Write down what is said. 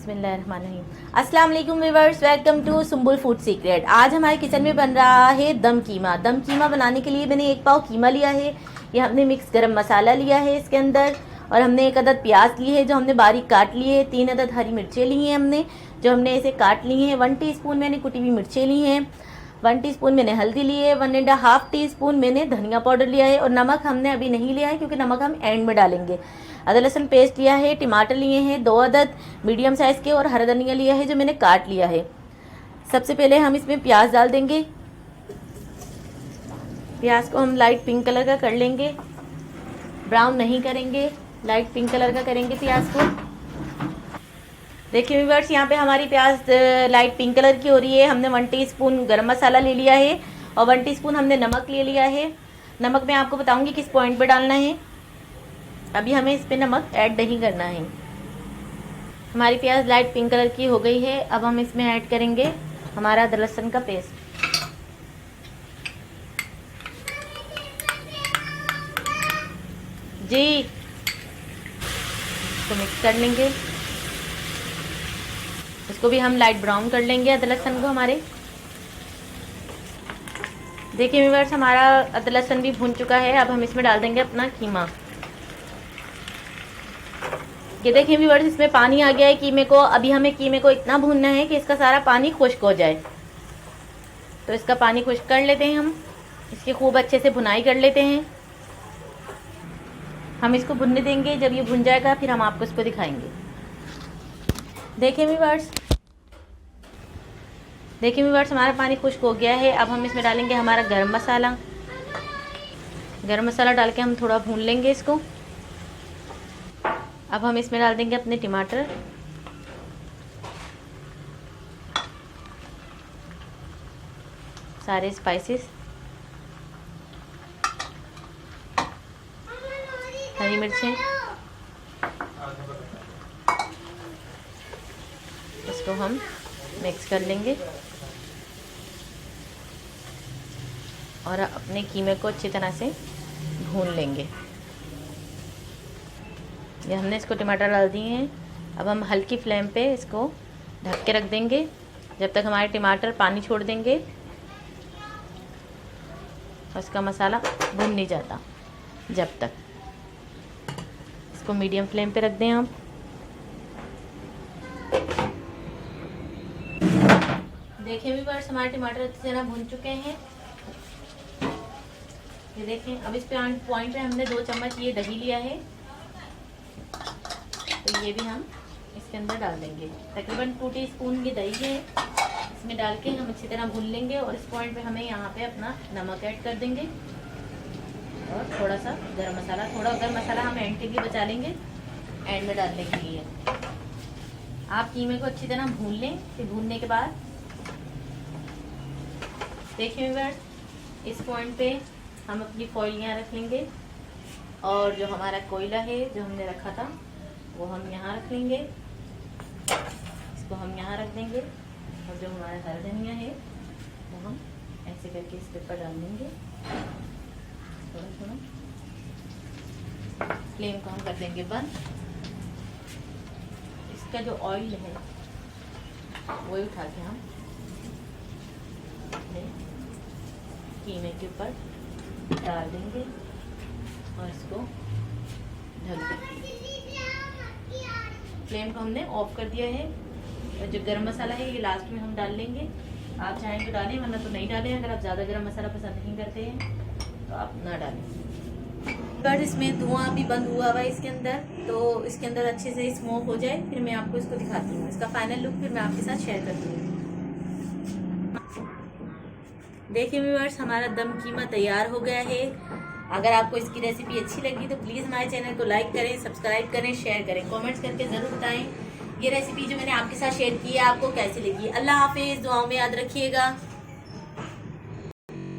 बिस्मिल्लाहिर्रहमानिर्रहीम। अस्सलाम वालेकुम viewers, welcome to Sumbul food secret. आज हमारे किचन में बन रहा है दम कीमा। दम कीमा बनाने के लिए मैंने 1 पाव कीमा लिया है। ये हमने मिक्स गरम मसाला लिया है इसके अंदर, और हमने 1 अदद प्याज ली है जो हमने बारीक काट ली है। 3 अदद हरी मिर्चें ली हैं हमने, जो हमने इसे काट ली हैं। 1 टीस्पून मैंने कुटी हुई मिर्चें ली हैं। 1 टीस्पून मैंने हल्दी ली है। 1.5 टीस्पून मैंने धनिया पाउडर लिया है। और नमक हमने अभी नहीं लिया है क्योंकि नमक हम एंड में डालेंगे। अदरक लहसुन पेस्ट लिया है। टमाटर लिए हैं 2 अदद मीडियम साइज़ के, और हरा धनिया लिया है जो मैंने काट लिया है। सबसे पहले हम इसमें प्याज डाल देंगे। प्याज को हम लाइट पिंक कलर का कर लेंगे, ब्राउन नहीं करेंगे, लाइट पिंक कलर का करेंगे प्याज को। देखिए व्यूअर्स, यहाँ पे हमारी प्याज लाइट पिंक कलर की हो रही है। हमने 1 टीस्पून गरम मसाला ले लिया है और 1 टीस्पून हमने नमक ले लिया है। नमक मैं आपको बताऊंगी किस पॉइंट पे डालना है, अभी हमें इस पे नमक ऐड नहीं करना है। हमारी प्याज लाइट पिंक कलर की हो गई है। अब हम इसमें ऐड करेंगे हमारा अदरक लहसुन का पेस्ट। जी, इसको मिक्स कर लेंगे। इसको भी हम लाइट ब्राउन कर लेंगे अदरक लहसुन को हमारे। देखिए व्यूअर्स, हमारा अदरक लहसुन भी भून चुका है। अब हम इसमें डाल देंगे अपना कीमा। ये देखिए व्यूअर्स, इसमें पानी आ गया है कीमे को। अभी हमें कीमे को इतना भूनना है कि इसका सारा पानी खुश्क हो जाए। तो इसका पानी खुश्क कर लेते हैं हम, इसकी खूब अच्छे से भुनाई कर लेते हैं। हम इसको भुनने देंगे, जब ये भुन जाएगा फिर हम आपको इसको दिखाएंगे। देखिए व्यूअर्स, हमारा पानी खुश्क हो गया है। अब हम इसमें डालेंगे हमारा गरम मसाला। गरम मसाला डाल के हम थोड़ा भून लेंगे इसको। अब हम इसमें डाल देंगे अपने टमाटर, सारे स्पाइसेस, हरी मिर्चें। इसको हम मिक्स कर लेंगे और अपने कीमे को अच्छी तरह से भून लेंगे। ये हमने इसको टमाटर डाल दिए हैं। अब हम हल्की फ्लेम पे इसको ढक के रख देंगे जब तक हमारे टमाटर पानी छोड़ देंगे और इसका मसाला भुन नहीं जाता। जब तक इसको मीडियम फ्लेम पे रख दें आप। देखिए व्यूअर्स, हमारे टमाटर अच्छी तरह भुन चुके हैं। ये देखें, अब इस पे पॉइंट पे हमने 2 चम्मच ये दही लिया है, तो ये भी हम इसके अंदर डाल देंगे। तकरीबन 2 टीस्पून की दही है, इसमें डाल के हम अच्छी तरह भून लेंगे। और इस पॉइंट पे हमें यहाँ पे अपना नमक ऐड कर देंगे और थोड़ा सा गरम मसाला। थोड़ा गरम मसाला हम एंड के लिए बचा लेंगे, एंड में डालने के लिए। आप कीमे को अच्छी तरह भून लें। फिर भूनने के बाद देखिए व्यूअर्स, इस पॉइंट पे हम अपनी फॉइलियाँ रख लेंगे और जो हमारा कोयला है जो हमने रखा था वो हम यहाँ रख लेंगे। इसको हम यहाँ रख देंगे और जो हमारा हरा धनिया है वो हम ऐसे करके इस पर डाल देंगे। थोड़ा थोड़ा फ्लेम को हम कर देंगे बंद। इसका जो ऑयल है वही उठा के हम अपने कीमे के ऊपर डाल देंगे और इसको ढक देंगे। फ्लेम को हमने ऑफ कर दिया है। और जो गरम मसाला है ये लास्ट में हम डाल लेंगे। आप चाहें तो डालें, वरना तो नहीं डालें। अगर आप ज़्यादा गरम मसाला पसंद नहीं करते हैं तो आप ना डालें। पर इसमें धुआं भी बंद हुआ हुआ है इसके अंदर, तो इसके अंदर अच्छे से स्मोक हो जाए फिर मैं आपको इसको दिखाती हूँ। इसका फाइनल लुक फिर मैं आपके साथ शेयर करती हूँ। देखिए व्यूअर्स, हमारा दम कीमा तैयार हो गया है। अगर आपको इसकी रेसिपी अच्छी लगी तो प्लीज़ हमारे चैनल को लाइक करें, सब्सक्राइब करें, शेयर करें, कमेंट्स करके ज़रूर बताएं ये रेसिपी जो मैंने आपके साथ शेयर की है आपको कैसी लगी। अल्लाह हाफिज़, दुआओं में याद रखिएगा।